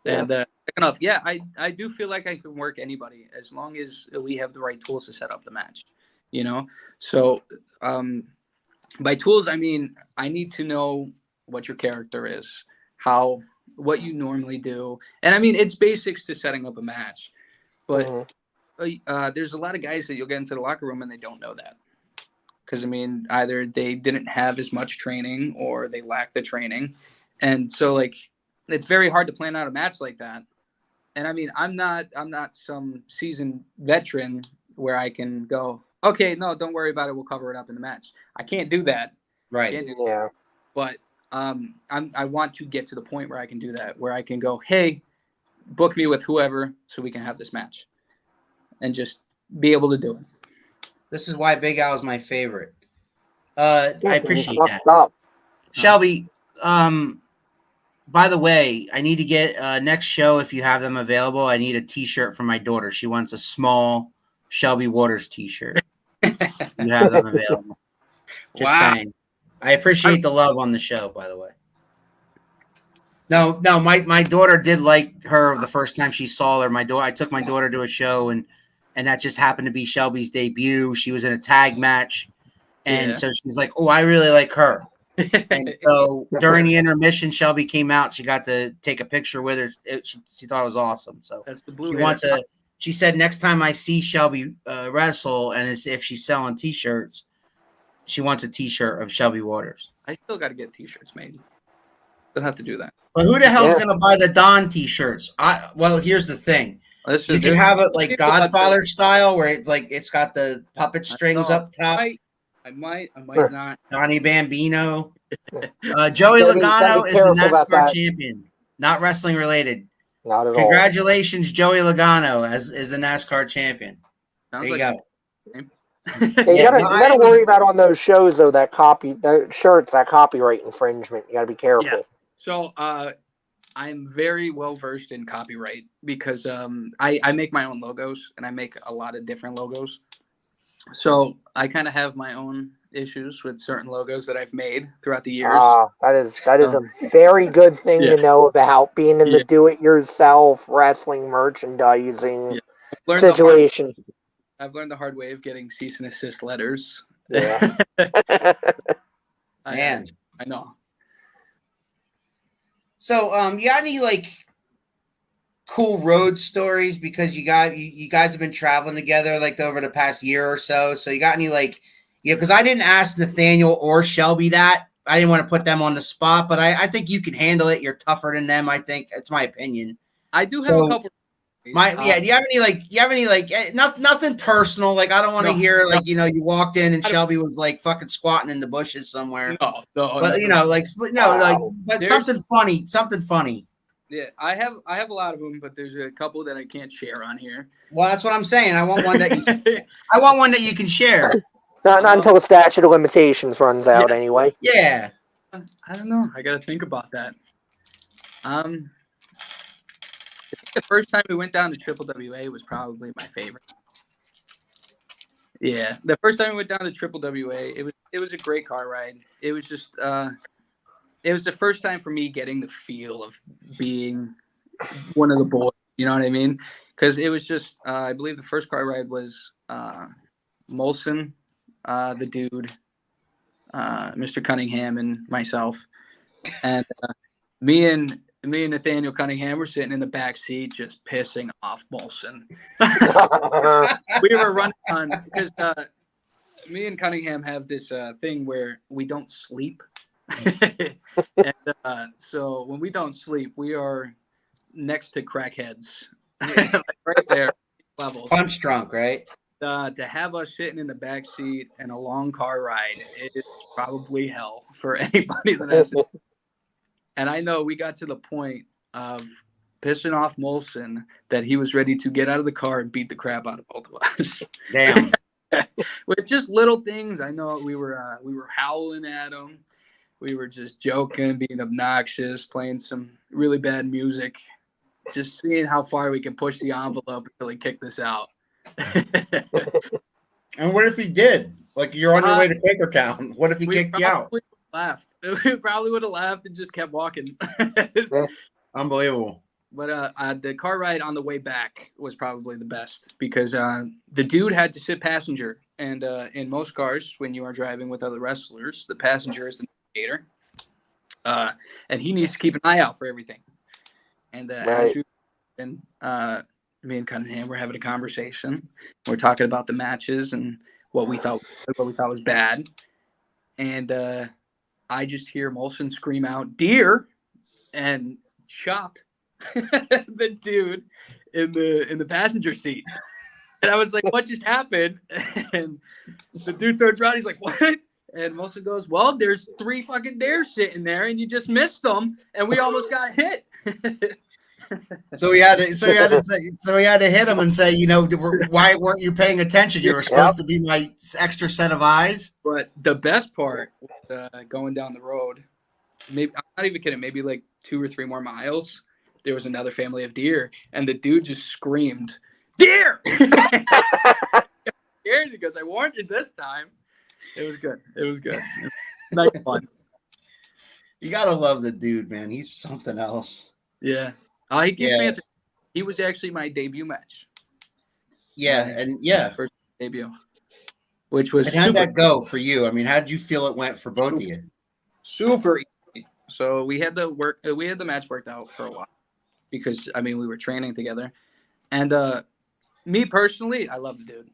Yeah. And second off, yeah, I do feel like I can work anybody as long as we have the right tools to set up the match, you know? So by tools, I mean, I need to know what your character is, what you normally do. And I mean, it's basics to setting up a match. But there's a lot of guys that you'll get into the locker room and they don't know that. Because, I mean, either they didn't have as much training or they lack the training. And so, like, it's very hard to plan out a match like that. And, I mean, I'm not some seasoned veteran where I can go, okay, no, don't worry about it. We'll cover it up in the match. I can't do that. Right. Yeah. But I want to get to the point where I can do that, where I can go, hey, book me with whoever so we can have this match. And just be able to do it. This is why Big Al is my favorite. I appreciate that. Up. Shelby, by the way, I need to get next show, if you have them available, I need a T-shirt for my daughter. She wants a small Shelby Waters T-shirt. You have them available. Just saying. I appreciate the love on the show, by the way. No, my daughter did like her the first time she saw her. I took my daughter to a show, and that just happened to be Shelby's debut. She was in a tag match, and so she's like, "Oh, I really like her." And so during the intermission, Shelby came out. She got to take a picture with her. She thought it was awesome. So that's the blue. She said next time I see Shelby wrestle, and if she's selling T-shirts, she wants a T-shirt of Shelby Waters. I still got to get T-shirts made. Don't have to do that. But who the hell's gonna buy the Don T-shirts? Well, here's the thing. You can have it like Godfather style, where it's got the puppet strings up top. I might not. Donny Bambino. Joey Logano is the NASCAR champion. Not wrestling related. Not at all. Congratulations, Joey Logano is the NASCAR champion. Sounds there you like go. You gotta worry about on those shows though, that shirts, that copyright infringement. You gotta be careful. Yeah. So I'm very well versed in copyright because I make my own logos and I make a lot of different logos. So I kind of have my own issues with certain logos that I've made throughout the years. That is a very good thing to know about being in the do-it-yourself wrestling merchandising situation. I've learned the hard way of getting cease and assist letters. Yeah. Man, I know. So, you got any like cool road stories because you guys have been traveling together like over the past year or so? So, you got any like, because I didn't ask Nathaniel or Shelby that. I didn't want to put them on the spot, but I think you can handle it. You're tougher than them. I think it's my opinion. I do have a couple. Do you have any nothing personal? Like, I don't want to hear you walked in and Shelby was like fucking squatting in the bushes somewhere. No. But something funny. Yeah, I have a lot of them, but there's a couple that I can't share on here. Well, that's what I'm saying. I want one that you can share. Not until the statute of limitations runs out, anyway. Yeah. I don't know. I got to think about that. I think the first time we went down to Triple WA was probably my favorite. Yeah, the first time we went down to Triple WA, it was a great car ride. It was just it was the first time for me getting the feel of being one of the boys. You know what I mean? Because it was just, I believe the first car ride was Molson, the dude, Mr. Cunningham, and myself. And me and Nathaniel Cunningham were sitting in the back seat just pissing off Molson. We were running on, because me and Cunningham have this thing where we don't sleep. And so when we don't sleep, we are next to crackheads. Like right there, levels. Punch drunk, right? To have us sitting in the back seat and a long car ride, it is probably hell for anybody that has it. And I know we got to the point of pissing off Molson that he was ready to get out of the car and beat the crap out of both of us. Damn. With just little things. I know we were howling at him. We were just joking, being obnoxious, playing some really bad music, just seeing how far we can push the envelope and really kick this out. And what if he did? Like, you're on your way to Quakertown. What if he kicked you out? Laughed. We probably would have laughed and just kept walking. Unbelievable. But the car ride on the way back was probably the best because the dude had to sit passenger. And in most cars, when you are driving with other wrestlers, the passenger is the navigator. And he needs to keep an eye out for everything. And as we me and Cunningham were having a conversation. We're talking about the matches and what we thought was bad. And I just hear Molson scream out, "Deer!" and chop the dude in the passenger seat. And I was like, "What just happened?" And the dude turns around. He's like, "What?" And Molson goes, "Well, there's 3 fucking deers sitting there, and you just missed them, and we almost got hit." So he had to hit him and say, why weren't you paying attention? You were supposed to be my extra set of eyes. But the best part was going down the road. Maybe I'm not even kidding. Maybe like 2 or 3 more miles. There was another family of deer, and the dude just screamed, "Deer!" Scared because I warned you this time. It was good. It was nice fun. You gotta love the dude, man. He's something else. Yeah. He gives me he was actually my debut match. First debut. Which was and how'd that go for you? I mean, how did you feel it went for both of you? Super easy. So we had the match worked out for a while because we were training together. And me personally, I love the dude.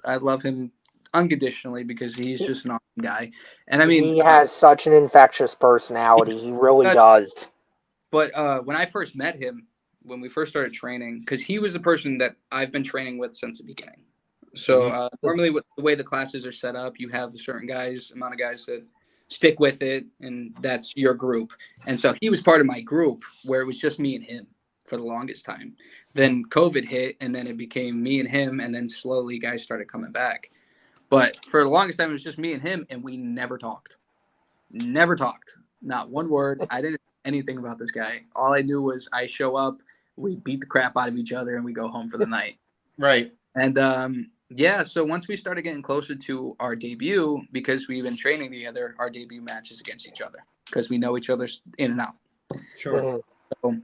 I love him unconditionally because he's just an awesome guy. And he has such an infectious personality. He really does. But when I first met him, when we first started training, because he was the person that I've been training with since the beginning. So normally with the way the classes are set up, you have a certain amount of guys that stick with it, and that's your group. And so he was part of my group where it was just me and him for the longest time. Then COVID hit, and then it became me and him, and then slowly guys started coming back. But for the longest time, it was just me and him, and we never talked. Never talked. Not one word. I didn't anything about this guy. All I knew was I show up, we beat the crap out of each other, and we go home for the night. Right. And so once we started getting closer to our debut, because we've been training together, our debut matches against each other because we know each other's in and out. Sure. So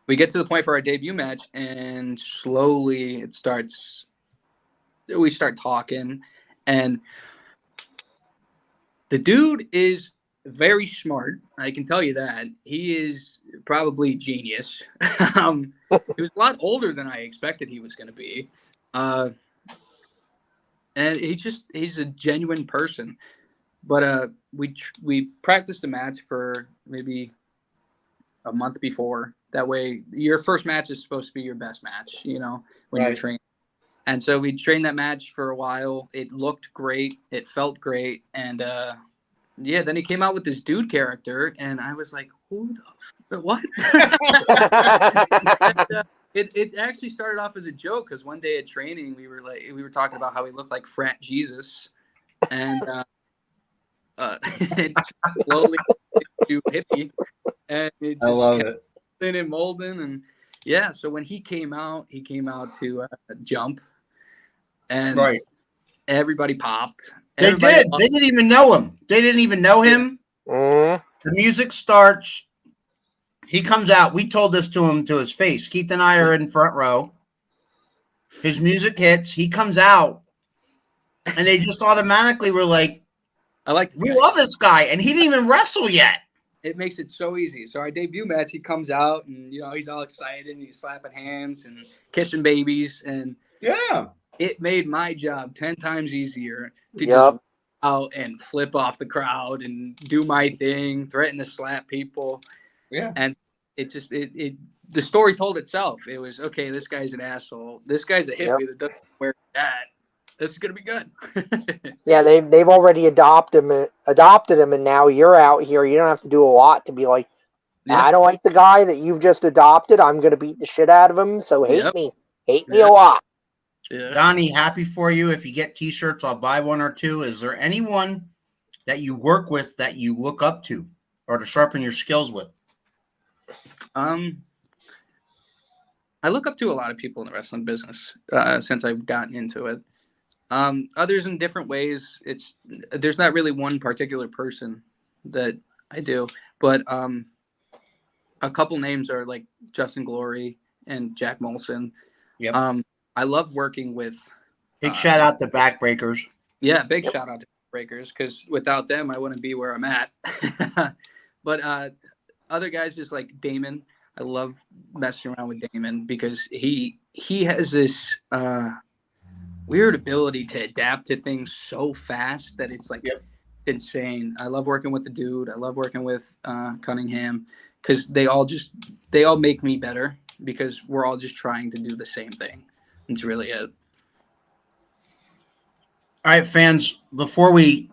we get to the point for our debut match, and slowly we start talking, and the dude is very smart. I can tell you that. He is probably genius. He was a lot older than I expected he was going to be. And he's a genuine person. But we practiced the match for maybe a month before. That way, your first match is supposed to be your best match, when you're training. And so we trained that match for a while. It looked great. It felt great. And then he came out with this dude character, and I was like, "Who the what?" And, it actually started off as a joke because one day at training we were talking about how he looked like Frat Jesus, and it slowly to hippie, and it just I love it. And molding, and so when he came out to jump, and everybody popped. They did. They didn't even know him. They didn't even know him. The music starts. He comes out. We told this to him to his face. Keith and I are in front row. His music hits. He comes out. And they just automatically were like, I like we love this guy. And he didn't even wrestle yet. It makes it so easy. So our debut match, he comes out and, he's all excited and he's slapping hands and kissing babies. And Yeah. it made my job 10 times easier to Yep. just out and flip off the crowd and do my thing, threaten to slap people. Yeah. And it just, the story told itself. It was, okay, this guy's an asshole. This guy's a hippie that doesn't wear that. This is going to be good. Yeah, they've already adopted him, and now you're out here. You don't have to do a lot to be like, I don't like the guy that you've just adopted. I'm going to beat the shit out of him, so hate me. Hate me a lot. Yeah. Donnie, happy for you. If you get T-shirts, I'll buy one or two. Is there anyone that you work with that you look up to or to sharpen your skills with? I look up to a lot of people in the wrestling business since I've gotten into it. Others in different ways. There's not really one particular person that I do, but a couple names are like Justin Glory and Jack Molson. Yep. I love working with. Big shout out to Backbreakers. Yeah, big shout out to Backbreakers, because without them, I wouldn't be where I'm at. But other guys just like Damon. I love messing around with Damon because he has this weird ability to adapt to things so fast that it's like insane. I love working with the dude. I love working with Cunningham because they all make me better because we're all just trying to do the same thing. It's really it. All right, fans, before we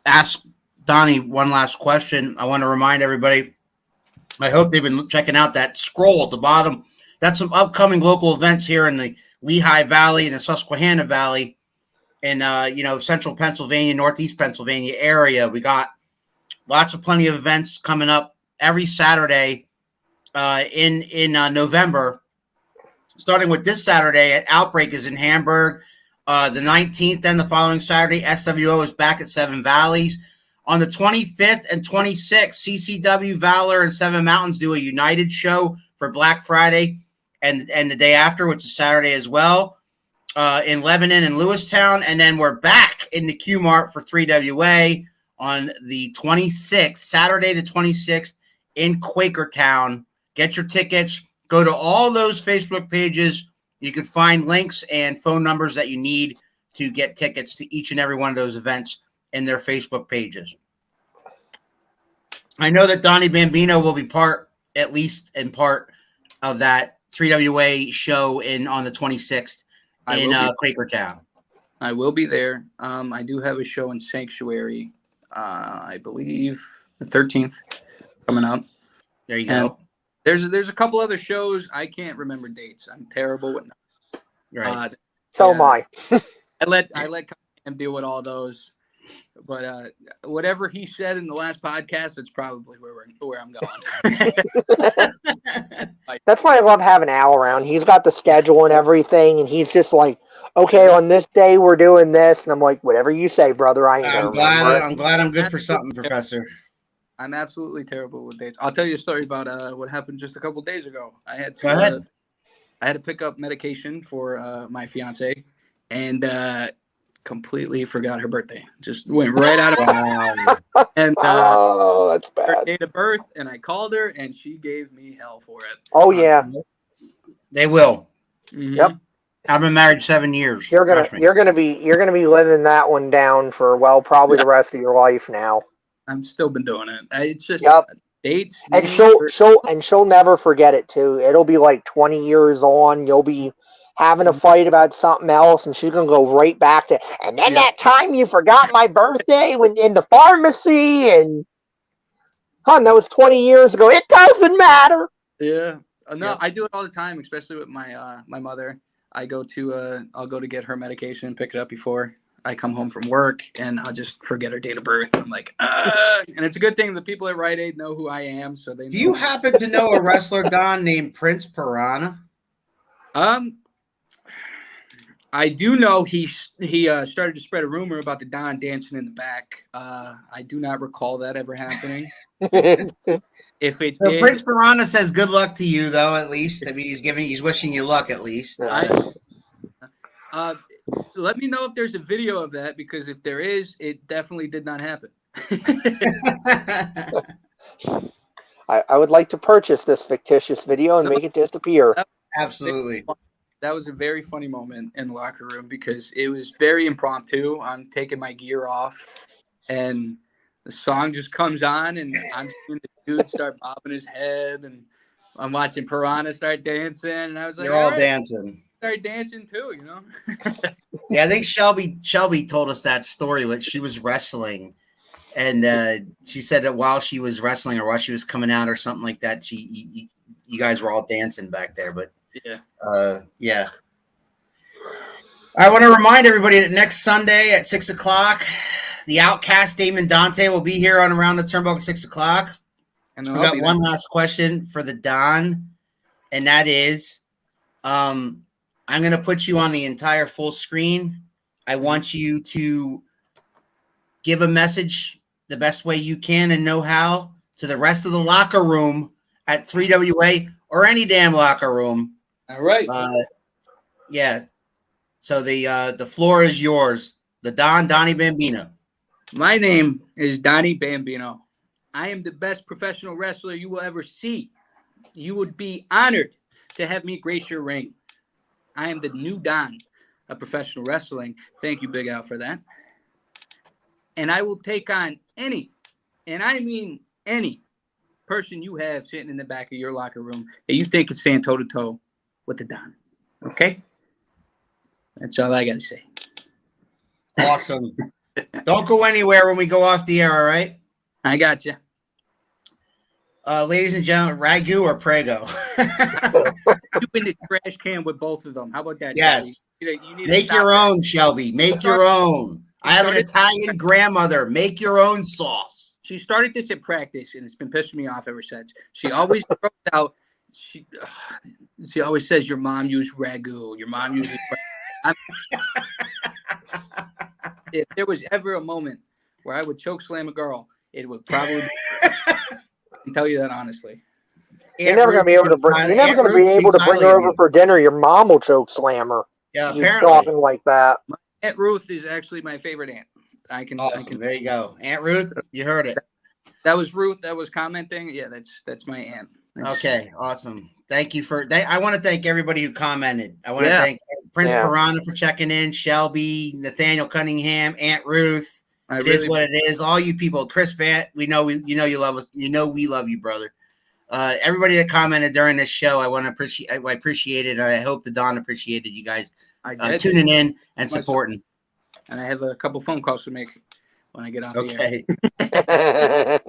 ask Donnie one last question, I want to remind everybody, I hope they've been checking out that scroll at the bottom. That's some upcoming local events here in the Lehigh Valley and the Susquehanna Valley in, central Pennsylvania, northeast Pennsylvania area. We got plenty of events coming up every Saturday in November, starting with this Saturday at Outbreak is in Hamburg. The 19th and the following Saturday, SWO is back at Seven Valleys. On the 25th and 26th, CCW, Valor, and Seven Mountains do a United show for Black Friday and the day after, which is Saturday as well, in Lebanon and Lewistown. And then we're back in the Q-Mart for 3WA on the 26th, Saturday the 26th in Quakertown. Get your tickets. Go to all those Facebook pages. You can find links and phone numbers that you need to get tickets to each and every one of those events in their Facebook pages. I know that Donny Bambino will be at least in part of that 3WA show on the 26th in Quakertown. I will be there. I do have a show in Sanctuary, I believe the 13th coming up. There you go. There's a couple other shows. I can't remember dates. I'm terrible with numbers. Right. So am I. I let him deal with all those. But whatever he said in the last podcast, it's probably where I'm going. That's why I love having Al around. He's got the schedule and everything, and he's just like, okay, on this day we're doing this, and I'm like, whatever you say, brother. I'm glad I'm good for something, Professor. I'm absolutely terrible with dates. I'll tell you a story about what happened just a couple days ago. I had to pick up medication for my fiance, and completely forgot her birthday. Just went right out of Wow. And that's bad. her date of birth, and I called her, and she gave me hell for it. Oh yeah, they will. Mm-hmm. Yep. I've been married 7 years. You're gonna be living that one down for probably the rest of your life now. I'm still been doing it. It's just dates, and she'll never forget it too. It'll be like 20 years on. You'll be having a fight about something else, and she's gonna go right back to. And then that time you forgot my birthday when in the pharmacy, and that was 20 years ago. It doesn't matter. Yeah, no, I do it all the time, especially with my my mother. I'll go to get her medication and pick it up before I come home from work, and I'll just forget her date of birth. I'm like, and it's a good thing the people at Rite Aid know who I am, so they. Do you happen to know a wrestler, Don, named Prince Piranha? I do know he started to spread a rumor about the Don dancing in the back. I do not recall that ever happening. If it So did, Prince Piranha says good luck to you, though. At least, I mean, he's wishing you luck. At least. Let me know if there's a video of that, because if there is, it definitely did not happen. I would like to purchase this fictitious video and make it disappear. Absolutely. That was a very funny moment in the locker room, because it was very impromptu. I'm taking my gear off, and the song just comes on, and I'm seeing the dude start bobbing his head, and I'm watching Piranha start dancing, and I was like, You're all right, dancing. start dancing too, Yeah, I think Shelby told us that story when she was wrestling, and she said that while she was wrestling or while she was coming out or something like that, you guys were all dancing back there. But yeah. I want to remind everybody that next Sunday at 6:00, the Outcast Damon Dante will be here on Around the Turnbuckle at 6:00. and We got one last question for the Don, and that is, I'm going to put you on the entire full screen. I want you to give a message the best way you can and know how to the rest of the locker room at 3WA or any damn locker room. All right. Yeah. So the floor is yours. The Donny Bambino. My name is Donny Bambino. I am the best professional wrestler you will ever see. You would be honored to have me grace your ring. I am the new Don of professional wrestling. Thank you, Big Al, for that. And I will take on any, and I mean any, person you have sitting in the back of your locker room that you think is stand toe-to-toe with the Don. Okay? That's all I got to say. Awesome. Don't go anywhere when we go off the air, all right? I got you. Ladies and gentlemen, Ragu or Prego? You in the trash can with both of them. How about that? Yes. You need to Make stop your that. own, Shelby. Make your own. I have an Italian grandmother. Make your own sauce. She started this at practice, and it's been pissing me off ever since. She always throws out. She always says, "Your mom used ragu. Your mom uses." If there was ever a moment where I would choke slam a girl, it would probably. I can tell you that honestly. You're never going to be able to bring. You're never going to be able to bring her over for dinner. Your mom will choke slam her. Yeah, You're apparently. talking like that. My Aunt Ruth is actually my favorite aunt. Awesome. There you go, Aunt Ruth. You heard it. That was Ruth. That was commenting. Yeah, that's my aunt. Okay, awesome. Thank you for that. I want to thank everybody who commented. I want to thank Prince Piranha for checking in, Shelby, Nathaniel Cunningham, Aunt Ruth. It is what it is. All you people, Chris Vant, you know you love us. You know we love you, brother. Everybody that commented during this show, I appreciate it. I hope the Don appreciated you guys tuning in and supporting. And I have a couple phone calls to make when I get off the air.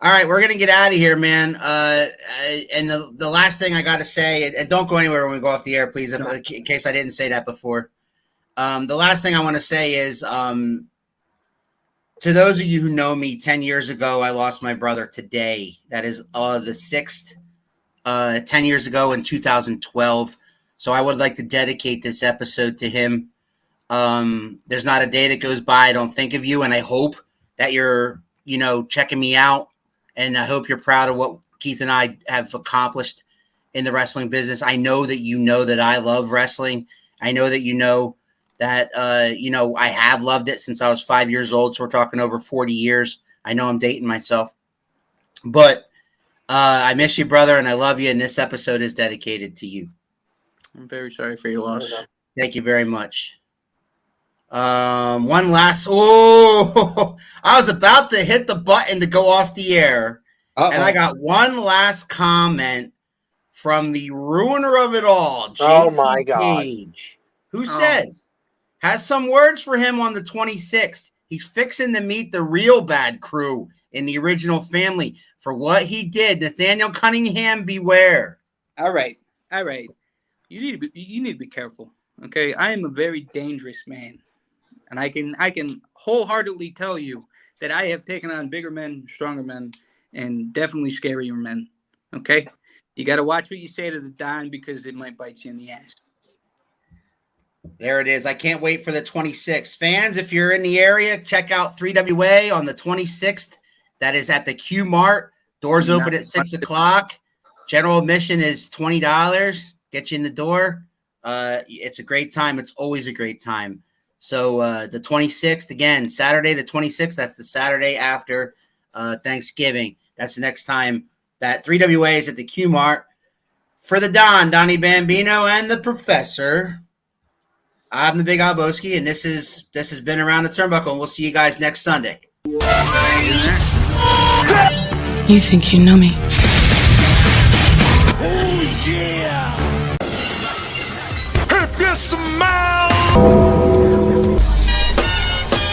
All right, we're gonna get out of here, man. And the last thing I got to say, and don't go anywhere when we go off the air, please, in case I didn't say that before. The last thing I want to say is, to those of you who know me, 10 years ago, I lost my brother today. That is the 6th, 10 years ago in 2012. So I would like to dedicate this episode to him. There's not a day that goes by I don't think of you, and I hope that you're, checking me out. And I hope you're proud of what Keith and I have accomplished in the wrestling business. I know that you know that I love wrestling. I know that you know that, I have loved it since I was 5 years old. So we're talking over 40 years. I know I'm dating myself. But I miss you, brother, and I love you. And this episode is dedicated to you. I'm very sorry for your loss. Thank you very much. One last. I was about to hit the button to go off the air. And I got one last comment from the ruiner of it all, JT my God. Page, who says, has some words for him on the 26th. He's fixing to meet the real bad crew in the original family for what he did. Nathaniel Cunningham, beware. All right. You need to be careful. Okay. I am a very dangerous man. And I can wholeheartedly tell you that I have taken on bigger men, stronger men, and definitely scarier men. Okay? You got to watch what you say to the Don, because it might bite you in the ass. There it is. I can't wait for the 26th. Fans, if you're in the area, check out 3WA on the 26th. That is at the Q Mart. Doors open at 6 o'clock. General admission is $20. Get you in the door. It's a great time. It's always a great time. So the 26th, again, Saturday the 26th, that's the Saturday after Thanksgiving. That's the next time that 3WA is at the Q Mart. For the Don, Donny Bambino, and the Professor, I'm the Big Alboski, and this has been Around the Turnbuckle, and we'll see you guys next Sunday. You think you know me? Oh, yeah! If you smile